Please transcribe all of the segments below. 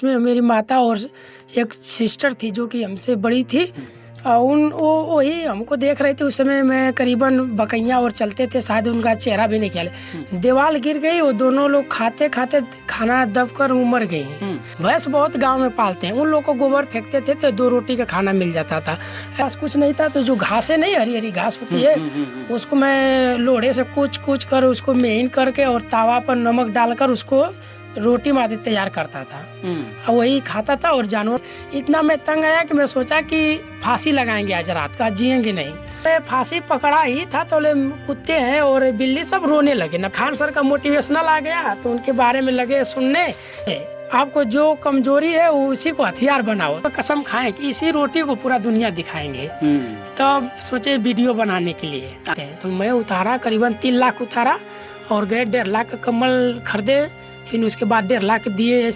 उसमें मेरी माता और एक सिस्टर थी जो कि हमसे बड़ी थी। वही हमको देख रहे थे। उस समय मैं करीबन बकैया और चलते थे, शायद उनका चेहरा भी नहीं ख्याल। दीवार गिर गई, वो दोनों लोग खाते खाते खाना दबकर मर गए हैं। भैंस बहुत गांव में पालते हैं, उन लोग को गोबर फेंकते थे तो 2 रोटी का खाना मिल जाता था। ऐसा कुछ नहीं था, तो जो घासें नहीं, हरी हरी घास होती है, उसको मैं लोढ़े से कूच कर उसको मेहन करके और तावा पर नमक डालकर उसको रोटी मादी तैयार करता था और वही खाता था। और जानवर इतना मैं तंग आया कि मैं सोचा कि फांसी लगाएंगे आज रात का, जिएंगे नहीं। मैं फांसी पकड़ा ही था तो कुत्ते हैं और बिल्ली सब रोने लगे ना। खान सर का मोटिवेशनल आ गया तो उनके बारे में लगे सुनने। आपको जो कमजोरी है वो उसी को हथियार बनाओ। तो कसम खाएं कि इसी रोटी को पूरा दुनिया दिखाएंगे। तब सोचे वीडियो बनाने के लिए तो मैं उतारा, करीबन 3 लाख उतारा और गए 1.5 लाख का कम्बल खरीदे। फिर उसके बाद 1.5 लाख दिए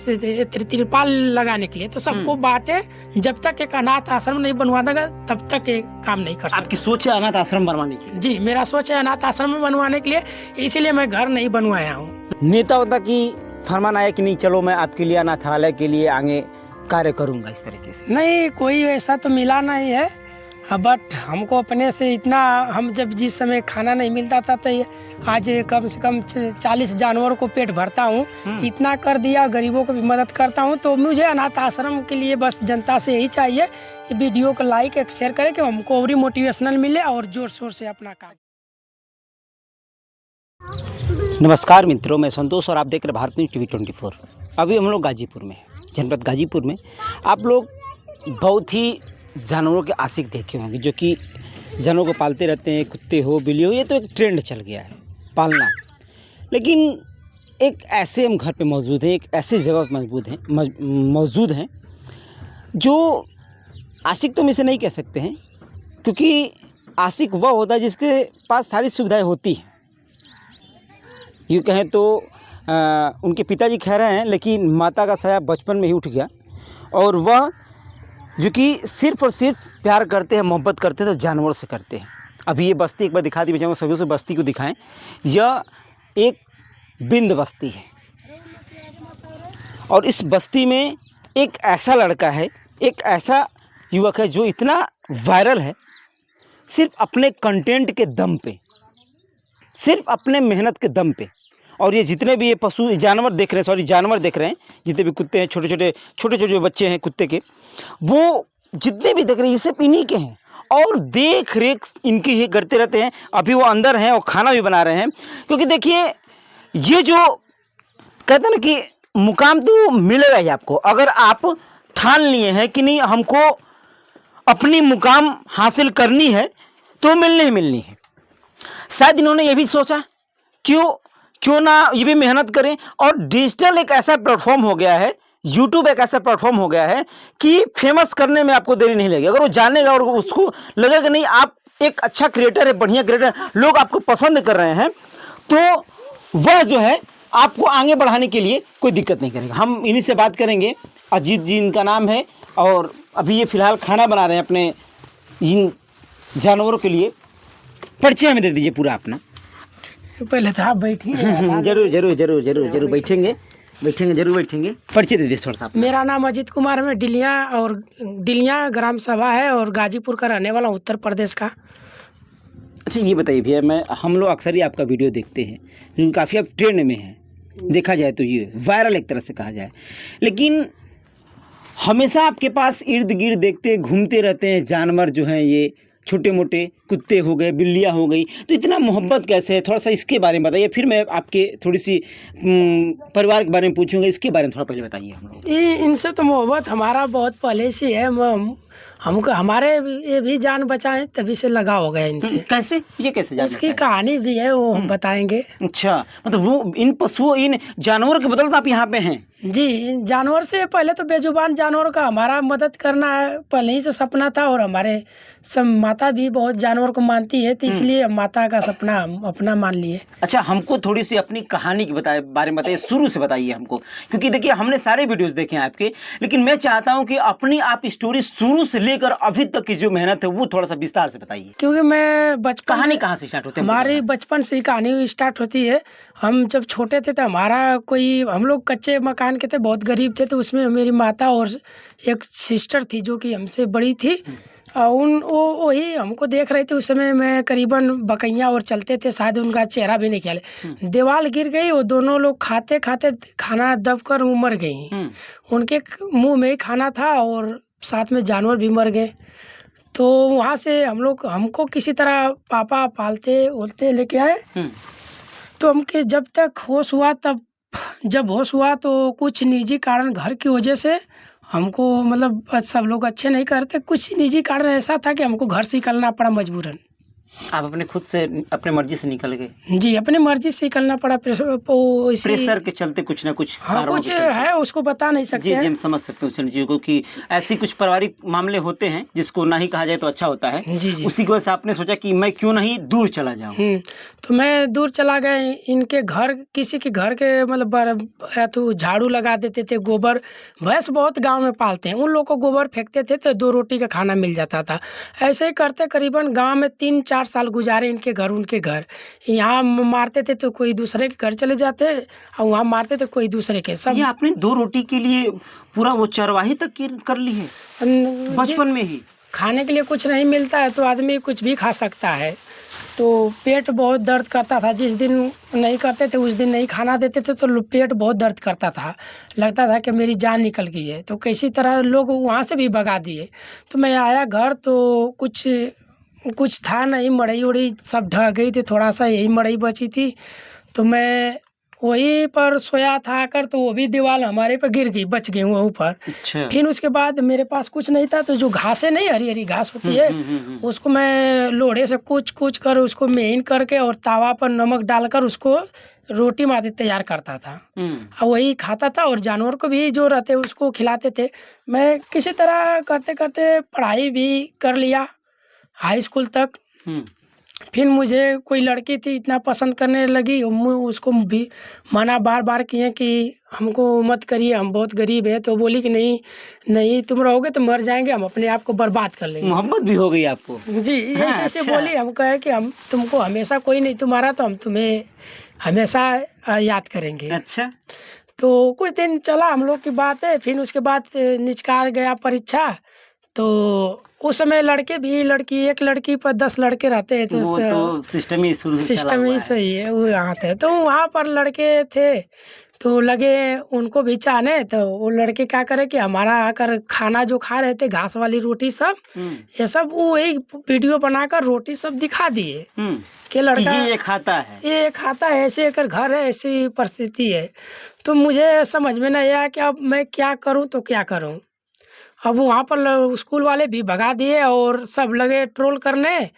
तिरपाल लगाने के लिए। तो सबको बांटे। जब तक एक अनाथ आश्रम नहीं बनवा देगा तब तक एक काम नहीं कर सकता। आपकी सोच है अनाथ आश्रम बनवाने की? जी, मेरा सोच है अनाथ आश्रम बनवाने के लिए, इसीलिए मैं घर नहीं बनवाया हूँ। नेता की फरमान आया कि नहीं चलो मैं आपके लिए अनाथालय के लिए आगे कार्य करूंगा इस तरीके से? नहीं, कोई ऐसा तो मिला नहीं है। बट हमको अपने से इतना, हम जब जिस समय खाना नहीं मिलता था तो आज कम से कम 40 जानवरों को पेट भरता हूँ। इतना कर दिया, गरीबों को भी मदद करता हूँ। तो मुझे अनाथ आश्रम के लिए बस जनता से यही चाहिए कि वीडियो को लाइक एक शेयर करें कि हमको और मोटिवेशनल मिले और जोर शोर से अपना काम। नमस्कार मित्रों, मैं संतोष और आप देख रहे भारत न्यूज़ टीवी 24। अभी हम लोग गाजीपुर में, जनपद गाजीपुर में। आप लोग बहुत ही जानवरों के आशिक देखे होंगे जो कि जानवरों को पालते रहते हैं, कुत्ते हो बिल्ली हो, ये तो एक ट्रेंड चल गया है पालना। लेकिन एक ऐसे हम घर पे मौजूद हैं, एक ऐसी जगह पर मौजूद हैं जो आशिक तो हम इसे नहीं कह सकते हैं, क्योंकि आशिक वह होता है जिसके पास सारी सुविधाएं होती हैं। यूँ कहें तो उनके पिताजी खैर हैं, लेकिन माता का साया बचपन में ही उठ गया। और वह जो कि सिर्फ़ और सिर्फ प्यार करते हैं, मोहब्बत करते हैं तो जानवर से करते हैं। अभी ये बस्ती एक बार दिखा दी, मैं चाहूँगा सभी से बस्ती को दिखाएं। यह एक बिंद बस्ती है और इस बस्ती में एक ऐसा लड़का है, एक ऐसा युवक है जो इतना वायरल है सिर्फ अपने कंटेंट के दम पे, सिर्फ अपने मेहनत के दम पे। और ये जितने भी ये पशु जानवर देख रहे हैं, जानवर देख रहे हैं, जितने भी कुत्ते हैं, छोटे छोटे जो बच्चे हैं कुत्ते के, वो जितने भी देख रहे हैं ये सब इन्हीं के हैं और देख रेख इनकी ही करते रहते हैं। अभी वो अंदर हैं और खाना भी बना रहे हैं, क्योंकि देखिए ये जो कहते हैं ना कि मुकाम तो मिलेगा ही आपको, अगर आप ठान लिए हैं कि नहीं हमको अपनी मुकाम हासिल करनी है तो मिलनी ही मिलनी है। शायद इन्होंने ये भी सोचा क्यों ना ये भी मेहनत करें। और डिजिटल एक ऐसा प्लेटफॉर्म हो गया है, यूट्यूब एक ऐसा प्लेटफॉर्म हो गया है कि फेमस करने में आपको देरी नहीं लगेगी। अगर वो जानेगा और उसको लगेगा नहीं आप एक अच्छा क्रिएटर है, बढ़िया क्रिएटर, लोग आपको पसंद कर रहे हैं, तो वह जो है आपको आगे बढ़ाने के लिए कोई दिक्कत नहीं करेगा। हम इन्हीं से बात करेंगे। अजीत जी इनका नाम है और अभी ये फ़िलहाल खाना बना रहे हैं अपने इन जानवरों के लिए। परिचय हमें दे दीजिए पूरा अपना। पहले तो आप बैठिए। जरूर बैठेंगे, जरूर बैठेंगे। परिचय दे दीजिए थोड़ा सा। मेरा नाम अजीत कुमार है, मैं डिलिया ग्राम सभा है और गाजीपुर का रहने वाला हूँ, उत्तर प्रदेश का। अच्छा ये बताइए भैया, हम लोग अक्सर ही आपका वीडियो देखते हैं, लेकिन काफ़ी आप ट्रेंड में हैं, देखा जाए तो ये वायरल एक तरह से कहा जाए। लेकिन हमेशा आपके पास इर्द गिर्द देखते घूमते रहते हैं जानवर जो हैं, ये छोटे मोटे कुत्ते हो गए, बिल्लियाँ हो गई, तो इतना मोहब्बत कैसे है? थोड़ा सा इसके बारे में बताइए, फिर मैं आपके थोड़ी सी परिवार के बारे में पूछूंगा। इसके बारे में थोड़ा पहले बताइए हम लोग। इनसे तो मोहब्बत हमारा बहुत पहले से है। हमको हमारे ये भी जान बचाए तभी से लगा हो गया इनसे। कैसे? ये कैसे जान उसकी कहानी भी है, वो हम बताएंगे। अच्छा, मतलब वो इन पशुओं, इन जानवरों के बदौलत आप यहाँ पे हैं? जी, जानवर से पहले तो बेजुबान जानवर का हमारा मदद करना है पहले ही से सपना था। और हमारे सब माता भी बहुत जानवर को मानती है, तो इसलिए माता का सपना अपना मान लिए। अच्छा, हमको थोड़ी सी अपनी कहानी के बारे में बताइए, शुरू से बताइए हमको, क्योंकि देखिए हमने सारे वीडियोस देखे हैं आपके, लेकिन मैं चाहता हूँ कि अपनी आप स्टोरी शुरू से लेकर अभी तक की जो मेहनत है वो थोड़ा सा विस्तार से बताइए। क्योंकि मैं बचपन, कहानी कहाँ से स्टार्ट होती है? हमारी बचपन से ही कहानी स्टार्ट होती है। हम जब छोटे थे तो हम लोग कच्चे मकान मकान के थे, बहुत गरीब थे। तो उसमें मेरी माता और एक सिस्टर थी जो कि हमसे बड़ी थी। वही हमको देख रही थी। उस समय मैं करीबन बकैया और चलते थे, शायद उनका चेहरा भी नहीं ख्याल है। दीवार गिर गई, वो दोनों लोग खाते खाते खाना दबकर वो मर गई। उनके मुंह में ही खाना था और साथ में जानवर भी मर गए। तो वहाँ से हमको किसी तरह पापा पालते बोलते लेके आए। तो हमके जब तक होश हुआ, तब जब होश हुआ तो कुछ निजी कारण घर की वजह से हमको, मतलब सब लोग अच्छे नहीं करते, कुछ निजी कारण ऐसा था कि हमको घर से निकलना पड़ा मजबूरन। आप अपने खुद से अपने मर्जी से निकल गए? जी, अपनी मर्जी से निकलना पड़ा। प्रेशर के चलते कुछ ना कुछ हाँ, कुछ है, उसको बता नहीं सकते। जी जी, हम समझ सकते हैं उन चीज़ों को कि ऐसी कुछ पारिवारिक मामले होते हैं जिसको ना ही कहा जाए तो अच्छा होता है। जी जी। उसी की वजह से आपने सोचा कि मैं क्यों नहीं दूर चला जाऊँ। तो मैं दूर चला गया। इनके घर, किसी के घर के मतलब तो झाड़ू लगा देते थे। गोबर, भैंस बहुत गांव में पालते हैं, उन लोग को गोबर फेंकते थे तो 2 रोटी का खाना मिल जाता था। ऐसे ही करते करीबन गांव में 3-4 साल गुजारे। इनके घर उनके घर, यहाँ मारते थे तो कोई दूसरे के घर चले जाते और वहाँ मारते थे कोई दूसरे के। सब ये आपने 2 रोटी के लिए पूरा वो चरवाही तक कर ली है बचपन में ही? खाने के लिए कुछ नहीं मिलता है तो आदमी कुछ भी खा सकता है। तो पेट बहुत दर्द करता था। जिस दिन नहीं करते थे उस दिन नहीं खाना देते थे तो पेट बहुत दर्द करता था, लगता था कि मेरी जान निकल गई है। तो किसी तरह लोग वहाँ से भी भगा दिए। तो मैं आया घर तो कुछ था नहीं, मड़ई उड़ई सब ढह गई थी, थोड़ा सा यही मड़ई बची थी। तो मैं वहीं पर सोया था आकर, तो वो भी दीवार हमारे पर गिर गई, बच गई वो ऊपर। अच्छा। फिर उसके बाद मेरे पास कुछ नहीं था, तो जो घासें नहीं, हरी हरी घास होती है, उसको मैं लोढ़े से कूच कर उसको महीन करके और तावा पर नमक डालकर उसको रोटी मादे तैयार करता था और वही खाता था। और जानवर को भी जो रहते उसको खिलाते थे। मैं किसी तरह करते करते पढ़ाई भी कर लिया, हाई स्कूल तक। फिर मुझे कोई लड़की थी, इतना पसंद करने लगी, उसको भी मना बार बार किए कि हमको मत करिए, हम बहुत गरीब है। तो बोली कि नहीं नहीं, तुम रहोगे तो मर जाएंगे, हम अपने आप को बर्बाद कर लेंगे। मोहब्बत भी हो गई आपको? जी, ऐसे ऐसे बोली। हम कहे कि हम तुमको हमेशा कोई नहीं तुम्हारा, तो हम तुम्हें हमेशा याद करेंगे। अच्छा। तो कुछ दिन चला हम लोग की बात है। फिर उसके बाद निकाल गया परीक्षा। तो उस समय लड़के भी, एक लड़की पर 10 लड़के रहते हैं। तो सिस्टम ही सिस्टम ही सही है। वो यहाँ थे तो वहाँ पर लड़के थे, तो लगे उनको भी चाहने। तो वो लड़के क्या करे कि हमारा आकर खाना जो खा रहे थे, घास वाली रोटी सब, ये सब वो एक वीडियो बनाकर रोटी सब दिखा दिए कि लड़का ये खाता है, ऐसे कर घर है, ऐसी परिस्थिति है। तो मुझे समझ में नहीं आया कि अब मैं क्या करूँ तो क्या करूँ। अब वहाँ पर स्कूल वाले भी भगा दिए और सब लगे ट्रोल करने।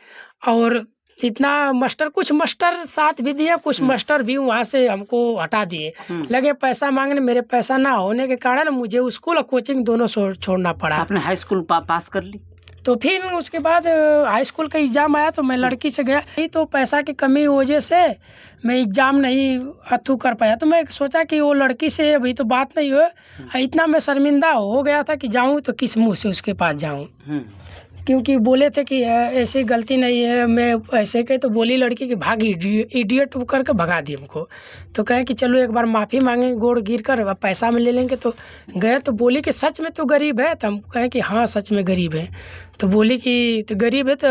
और इतना कुछ मास्टर साथ भी दिए, कुछ मास्टर भी वहाँ से हमको हटा दिए, लगे पैसा मांगने। मेरे पैसा ना होने के कारण मुझे स्कूल और कोचिंग दोनों छोड़ना पड़ा। आपने हाई स्कूल पास कर ली? तो फिर उसके बाद हाई स्कूल का एग्ज़ाम आया तो मैं लड़की से गया। तो पैसा की कमी वजह से मैं एग्ज़ाम नहीं अथू कर पाया। तो मैं सोचा कि वो लड़की से अभी तो बात नहीं हो। इतना मैं शर्मिंदा हो गया था कि जाऊं तो किस मुंह से उसके पास जाऊं, क्योंकि बोले थे कि ऐसी गलती नहीं है। मैं ऐसे कहे तो बोली लड़की कि भाग, इडियट करके भगा दी हमको। तो कहे कि चलो एक बार माफ़ी मांगे, गोड़ गिर कर पैसा में ले लेंगे। तो गए तो बोली कि सच में तू गरीब है? तो हम कहे कि हाँ सच में गरीब है। तो बोली कि तो गरीब है तो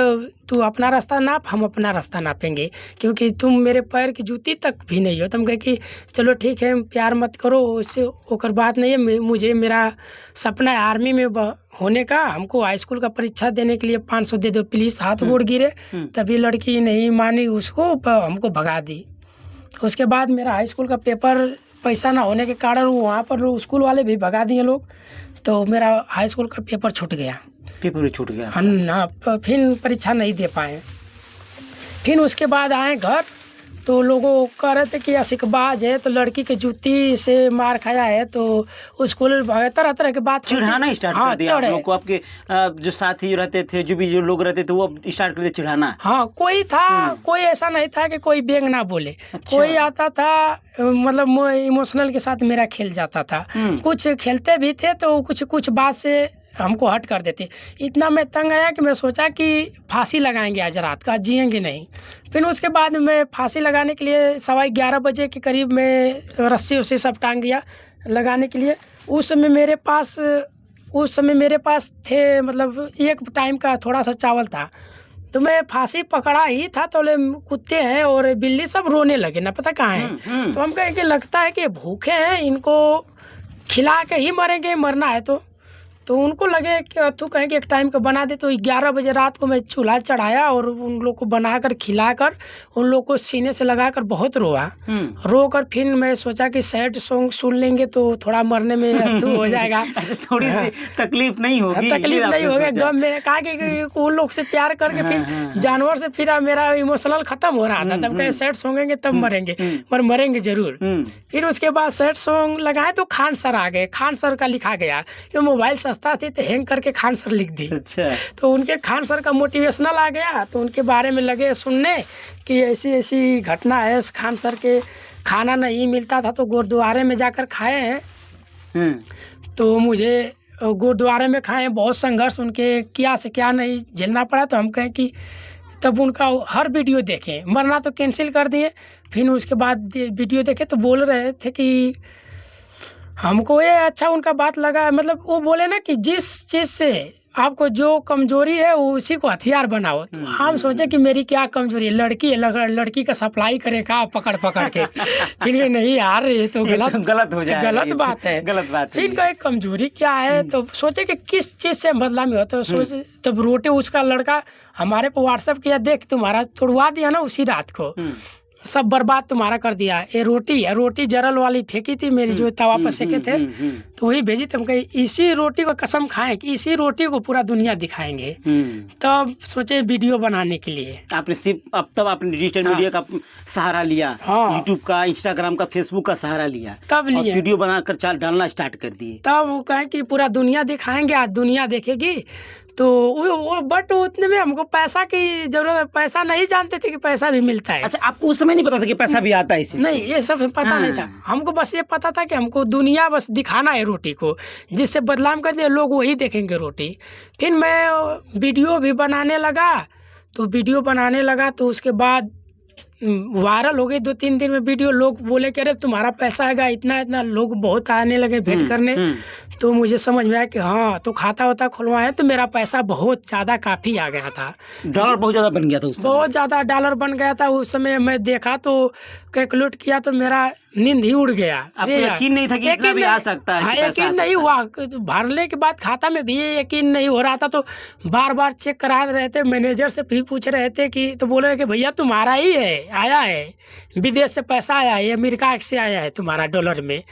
तू अपना रास्ता नाप, हम अपना रास्ता नापेंगे, क्योंकि तुम मेरे पैर की जूती तक भी नहीं हो। तो हम कहे कि चलो ठीक है, प्यार मत करो, उससे ओकर बात नहीं है। मुझे मेरा सपना है आर्मी में होने का। हमको हाई स्कूल का परीक्षा देने के लिए 500 दे दो प्लीज़। हाथ गोड़ गिरे, तभी लड़की नहीं मानी, उसको हमको भगा दी। उसके बाद मेरा हाई स्कूल का पेपर पैसा ना होने के कारण वहाँ पर स्कूल वाले भी भगा दिए लोग। तो मेरा हाई स्कूल का पेपर छूट गया। पेपर भी छूट गया? हाँ, फिर परीक्षा नहीं दे पाए। फिर उसके बाद आए घर तो लोगों कह रहे थे कि असिकबाज है, तो लड़की के जूती से मार खाया है। तो स्कूल तरह तरह की बात चिढ़ाना स्टार्ट कर दिया आप लोगों को? आपके जो साथी रहते थे, जो लोग रहते थे, वो स्टार्ट कर दिए चिढ़ाना? हाँ, कोई था, कोई ऐसा नहीं था कि कोई बेंग ना बोले। अच्छा। कोई आता था, मतलब इमोशनल के साथ मेरा खेल जाता था। कुछ खेलते भी थे तो कुछ बात से हमको हट कर देते। इतना मैं तंग आया कि मैं सोचा कि फांसी लगाएंगे आज रात का, जिएंगे नहीं। फिर उसके बाद मैं फांसी लगाने के लिए 11:15 बजे के करीब में रस्सी उस्सी सब टांग गया। लगाने के लिए। उस समय मेरे पास थे मतलब एक टाइम का थोड़ा सा चावल था, तो मैं फांसी पकड़ा ही था तो कुत्ते हैं और बिल्ली सब रोने लगे ना पता कहाँ है। तो हम कहें कि लगता है कि भूखे हैं, इनको खिला के ही मरेंगे, मरना है तो उनको लगे कि तू कहें कि एक टाइम का बना दे। तो 11 बजे रात को मैं चूल्हा चढ़ाया और उन लोग को बनाकर खिलाकर उन लोग को सीने से लगाकर बहुत रोआ। रो कर फिर मैं सोचा कि सैड सॉन्ग सुन लेंगे तो थोड़ा मरने में तो हो जाएगा। थोड़ी सी तकलीफ नहीं होगी, तकलीफ नहीं होगी, गम में कहा कि उन लोग से प्यार करके फिर जानवर से फिर मेरा इमोशनल खत्म हो रहा था। तब कहे सैड सॉन्ग तब मरेंगे, पर मरेंगे जरूर। फिर उसके बाद सैड सॉन्ग लगाए तो खान सर आ गए। खान सर का लिखा गया कि मोबाइल सस्ता थी तो हैंग करके खान सर लिख दी। अच्छा। तो उनके खान सर का मोटिवेशनल आ गया तो उनके बारे में लगे सुनने कि ऐसी ऐसी घटना है। खान सर के खाना नहीं मिलता था तो गुरुद्वारे में जाकर खाए हैं। तो मुझे गुरुद्वारे में खाए, बहुत संघर्ष उनके क्या से क्या नहीं झेलना पड़ा। तो हम कहें कि तब उनका हर वीडियो देखें, मरना तो कैंसिल कर दिए। फिर उसके बाद वीडियो देखे तो बोल रहे थे कि हमको ये अच्छा उनका बात लगा, मतलब वो बोले ना कि जिस चीज़ से आपको जो कमजोरी है वो उसी को हथियार बनाओ। तो हम सोचे कि मेरी क्या कमजोरी है, लड़की है, लड़की का सप्लाई करे का पकड़ के। फिर ये नहीं यार ये तो गलत हो जाए, गलत बात है, गलत बात है। फिर का कमजोरी क्या है तो सोचे कि किस चीज़ से बदला में होता है। सोचे तब रोटे उसका लड़का हमारे पे व्हाट्सएप किया, देख तुम्हारा तोड़वा दिया ना उसी रात को, सब बर्बाद तुम्हारा कर दिया। ये रोटी जरल वाली फेंकी थी मेरी जो तवा पर सेके थे, तो वही भेजी। तुम कही इसी रोटी को कसम खाएं कि इसी रोटी को पूरा दुनिया दिखाएंगे। तब सोचे वीडियो बनाने के लिए आपने सिर्फ तब आपने डिजिटल मीडिया का सहारा लिया। यूट्यूब का, इंस्टाग्राम का, फेसबुक का सहारा लिया, तब लिए वीडियो बनाकर डालना स्टार्ट कर दिए। तब वो कहे कि पूरा दुनिया दिखाएंगे, आज दुनिया देखेगी। तो वो बट उतने में हमको पैसा की जरूरत है, पैसा नहीं जानते थे कि पैसा भी मिलता है। अच्छा, आपको उस समय नहीं पता था कि पैसा भी आता है इससे? नहीं, ये सब पता नहीं था हमको, बस ये पता था कि हमको दुनिया बस दिखाना है रोटी को, जिससे बदलाव कर दिए लोग वही देखेंगे रोटी। फिर मैं वीडियो भी बनाने लगा, तो उसके बाद वायरल हो गई 2-3 दिन में वीडियो। लोग बोले कि अरे तुम्हारा पैसा आएगा, इतना लोग बहुत आने लगे भेंट करने। तो मुझे समझ में आया कि हाँ, तो खाता होता खुलवाया तो मेरा पैसा बहुत ज़्यादा काफ़ी आ गया था। डॉलर बहुत ज़्यादा बन गया था उस समय। बहुत ज़्यादा डॉलर बन गया था उस समय। मैं देखा तो कैलकुलेट किया तो मेरा नींद ही उड़ गया। आपको यकीन नहीं था कि इतना भी आ सकता है? हाँ, यकीन नहीं हुआ। भरने के बाद खाता में भी यकीन नहीं हो रहा था, तो बार बार चेक करा रहे थे। मैनेजर से भी पूछ रहे थे कि, तो बोल रहे कि भैया तुम्हारा ही है, आया है विदेश से पैसा आया है, अमेरिका से आया है तुम्हारा डॉलर में।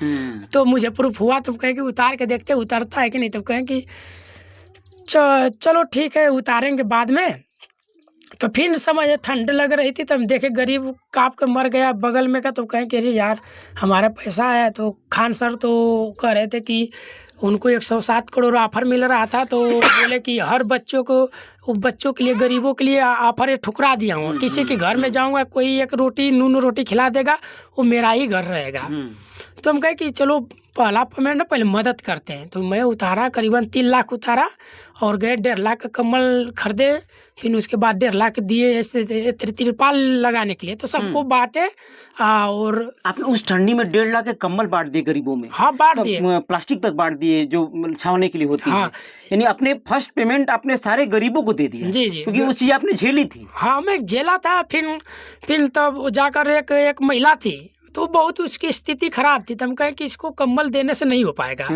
तो मुझे प्रूफ हुआ। तुम कहें कि उतार के देखते उतरता है कि नहीं। तुम कहें कि चलो ठीक है उतारेंगे बाद में। तो फिर समझ ठंड लग रही थी, तब देखे गरीब काँप के मर गया बगल में का। तो कहें कि अरे यार हमारा पैसा आया। तो खान सर तो कह रहे थे कि उनको 107 करोड़ ऑफर मिल रहा था। तो बोले कि हर बच्चों के लिए, गरीबों के लिए ऑफर ठुकरा दिया हूँ। किसी के घर में जाऊँगा, कोई एक रोटी नून रोटी खिला देगा, वो मेरा ही घर रहेगा। तो हम कहे कि चलो पहला पेमेंट ना पहले मदद करते हैं। तो मैं उतारा, करीबन 3 लाख उतारा और गए 1.5 लाख का कम्बल खरीदे। फिर उसके बाद 1.5 लाख दिए ऐसे तिरपाल लगाने के लिए, तो सबको बांटे। और आपने उस ठंडी में 1.5 लाख के कम्बल बांट दिए गरीबों में? हाँ, बांट दिए। प्लास्टिक तक बांट दिए जो छावने के लिए होती है। यानी अपने फर्स्ट पेमेंट आपने सारे गरीबों को दे दिया? जी, क्योंकि वो चीज आपने झेली थी। हाँ, मैं झेला था। फिर तब जाकर एक महिला थी, तो बहुत उसकी स्थिति खराब थी। तो हम कहे कि इसको कम्बल देने से नहीं हो पाएगा।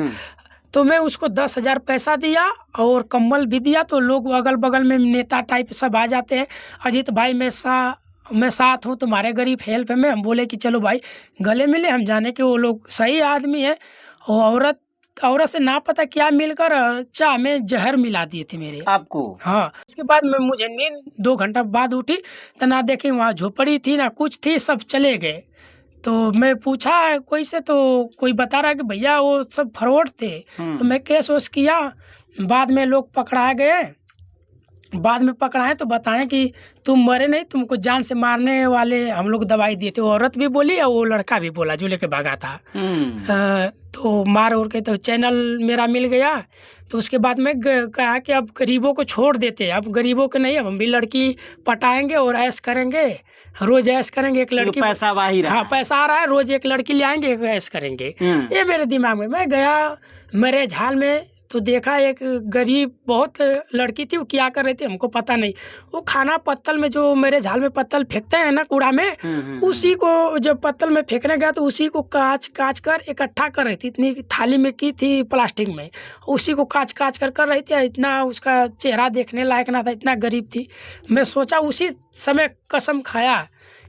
तो मैं उसको 10,000 पैसा दिया और कम्बल भी दिया। तो लोग अगल बगल में नेता टाइप सब आ जाते हैं, अजीत भाई मैं साथ हूँ, तुम्हारे गरीब हेल्प में। हम बोले कि चलो भाई गले मिले, हम जाने कि वो लोग सही आदमी है। और औरत से ना पता क्या मिलकर चाय में जहर मिला दिए थे मेरे आपको। हाँ, उसके बाद में मुझे नींद 2 घंटा बाद उठी, तो ना देखी वहाँ झोपड़ी थी ना कुछ थी, सब चले गए। तो मैं पूछा कोई से, तो कोई बता रहा कि भैया वो सब फ्रॉड थे। तो मैं केस वोस किया, बाद में लोग पकड़ा गए। बाद में पकड़ाए तो बताएं कि तुम मरे नहीं, तुमको जान से मारने वाले हम लोग दवाई दिए थे। वो औरत भी बोली और वो लड़का भी बोला जो लेके भागा था। तो मार उड़ के तो चैनल मेरा मिल गया। तो उसके बाद मैं कहा कि अब गरीबों को छोड़ देते हैं, अब गरीबों को नहीं, अब हम भी लड़की पटाएंगे और ऐश करेंगे, रोज़ ऐश करेंगे। एक लड़की, पैसा आ ही रहा हाँ है। पैसा आ रहा है, रोज़ एक लड़की ले आएंगे, एक ऐश करेंगे। ये मेरे दिमाग में, मैं गया मैरिज हॉल में तो देखा एक गरीब बहुत लड़की थी, वो क्या कर रही थी हमको पता नहीं। वो खाना पत्तल में, जो मेरे झाल में पत्तल फेंकते हैं ना कूड़ा में, उसी को जब पत्तल में फेंकने गया तो उसी को काच कर इकट्ठा कर रही थी। इतनी थाली में की थी प्लास्टिक में, उसी को काच कर रही थी। इतना उसका चेहरा देखने लायक ना था, इतना गरीब थी। मैं सोचा उसी समय कसम खाया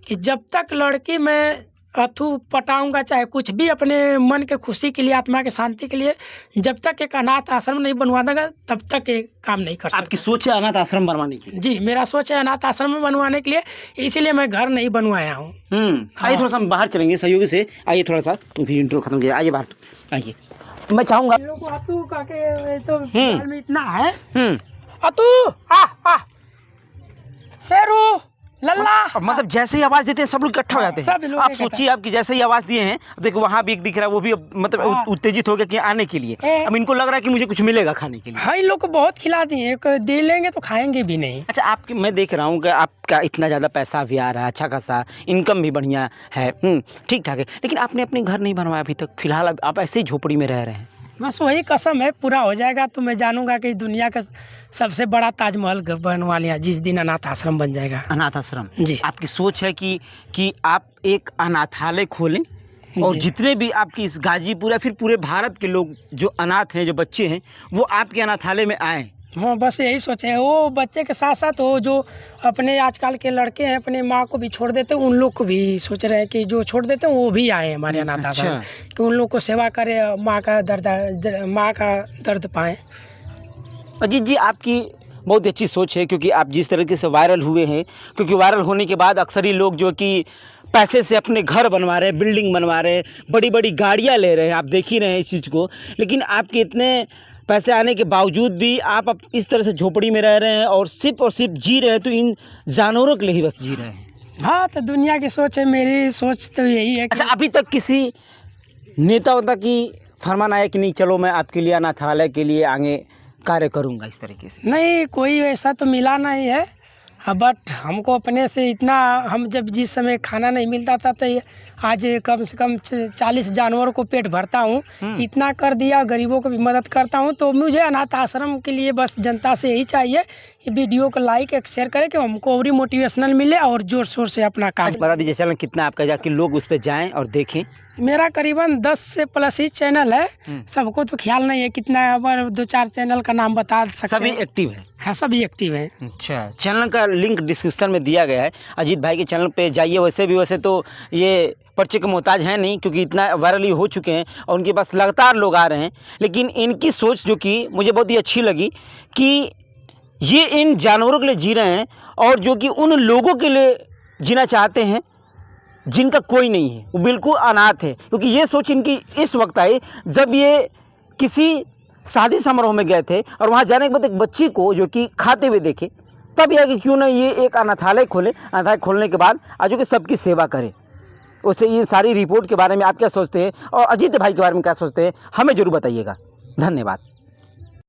कि जब तक लड़की मैं अथू पटाऊंगा, चाहे कुछ भी अपने मन के खुशी के लिए, आत्मा के शांति के लिए, जब तक एक अनाथ आश्रम नहीं बनवा देगा तब तक ये काम नहीं कर सकता। आपकी सोच है अनाथ आश्रम बनवाने की? जी, मेरा सोच है अनाथ आश्रम में बनवाने के लिए, इसीलिए मैं घर नहीं बनवाया हूँ। आइए थोड़ा सा हम बाहर चलेंगे सहयोगी से। आइए थोड़ा सा, तो फिर इंट्रो खत्म किया। आइए बाहर, तो आइए। मैं चाहूँगा इन लोगों को अतु का के तो घर में इतना है। अतु आ शेरू लल्ला, मतलब जैसे ही आवाज देते हैं सब लोग इकट्ठा हो जाते सब हैं। लोग आप इकट्ठा। सोचिए, आप कि जैसे ही आवाज दिए हैं, देखो वहाँ भी एक दिख रहा है, वो भी मतलब हाँ। उत्तेजित हो गया कि आने के लिए। अब इनको लग रहा है कि मुझे कुछ मिलेगा खाने के लिए। हाँ, इन लोग को बहुत खिला दिए, दे लेंगे तो खाएंगे भी नहीं। अच्छा, आपकी मैं देख रहा हूँ कि आपका इतना ज़्यादा पैसा भी आ रहा है, अच्छा खासा इनकम भी बढ़िया है, ठीक ठाक है, लेकिन आपने अपने घर नहीं बनवाया अभी तक। फिलहाल आप ऐसे ही झोपड़ी में रह रहे हैं। बस वही कसम है, पूरा हो जाएगा तो मैं जानूंगा कि दुनिया का सबसे बड़ा ताजमहल बनवा लिया जिस दिन अनाथ आश्रम बन जाएगा। अनाथ आश्रम जी। आपकी सोच है कि आप एक अनाथालय खोलें और जी। जितने भी आपकी इस गाजीपुर या फिर पूरे भारत के लोग जो अनाथ हैं, जो बच्चे हैं, वो आपके अनाथालय में आए। हाँ, बस यही सोचे है। वो बच्चे के साथ साथ वो जो अपने आजकल के लड़के हैं, अपने माँ को भी छोड़ देते हैं, उन लोग को भी सोच रहे हैं कि जो छोड़ देते हैं वो भी आए हमारे अनाथ आश्रम, कि उन लोग को सेवा करें, माँ का दर्द पाएँ। अजीत जी, आपकी बहुत अच्छी सोच है, क्योंकि आप जिस तरीके से वायरल हुए हैं, क्योंकि वायरल होने के बाद अक्सर ही लोग जो कि पैसे से अपने घर बनवा रहे हैं, बिल्डिंग बनवा रहे हैं, बड़ी बड़ी गाड़ियाँ ले रहे हैं, आप देख ही रहे हैं इस चीज़ को। लेकिन आपके इतने पैसे आने के बावजूद भी आप इस तरह से झोपड़ी में रह रहे हैं और सिर्फ जी रहे हैं, तो इन जानवरों के लिए ही बस जी रहे हैं। हाँ, तो दुनिया की सोच है, मेरी सोच तो यही है कि अच्छा, अभी तक किसी नेता वेता की फरमान आया कि नहीं चलो मैं आपके लिए अनाथालय के लिए आगे कार्य करूंगा इस तरीके से? नहीं, कोई ऐसा तो मिला नहीं है। बट हमको अपने से इतना, हम जब जिस समय खाना नहीं मिलता था तो आज कम से कम 40 जानवरों को पेट भरता हूँ, इतना कर दिया, गरीबों को भी मदद करता हूँ। तो मुझे अनाथ आश्रम के लिए बस जनता से यही चाहिए कि वीडियो को लाइक एक शेयर करें कि हमको और ही मोटिवेशनल मिले और जोर शोर से अपना काम। बता दीजिए चैनल कितना आपका, जाके लोग उस पर जाएं और देखें। मेरा करीबन 10 से प्लस ही चैनल है। सबको तो ख्याल नहीं है कितना, अब 2-4 चैनल का नाम बता सकते सभी हैं। एक्टिव है? हाँ, सभी एक्टिव हैं। अच्छा, चैनल का लिंक डिस्क्रिप्शन में दिया गया है, अजीत भाई के चैनल पे जाइए। वैसे तो ये पर्चे के मोहताज हैं नहीं, क्योंकि इतना वायरल हो चुके हैं और उनके पास लगातार लोग आ रहे हैं। लेकिन इनकी सोच जो कि मुझे बहुत ही अच्छी लगी कि ये इन जानवरों के लिए जी रहे हैं और जो कि उन लोगों के लिए जीना चाहते हैं जिनका कोई नहीं है, वो बिल्कुल अनाथ है। क्योंकि ये सोच इनकी इस वक्त आई जब ये किसी शादी समारोह में गए थे और वहाँ जाने के बाद एक बच्ची को जो कि खाते हुए देखे, तब यह कि क्यों ना ये एक अनाथालय खोले। अनाथालय खोलने के बाद आज कि सबकी सेवा करे। उससे ये सारी रिपोर्ट के बारे में आप क्या सोचते हैं और अजीत भाई के बारे में क्या सोचते हैं, हमें ज़रूर बताइएगा। धन्यवाद।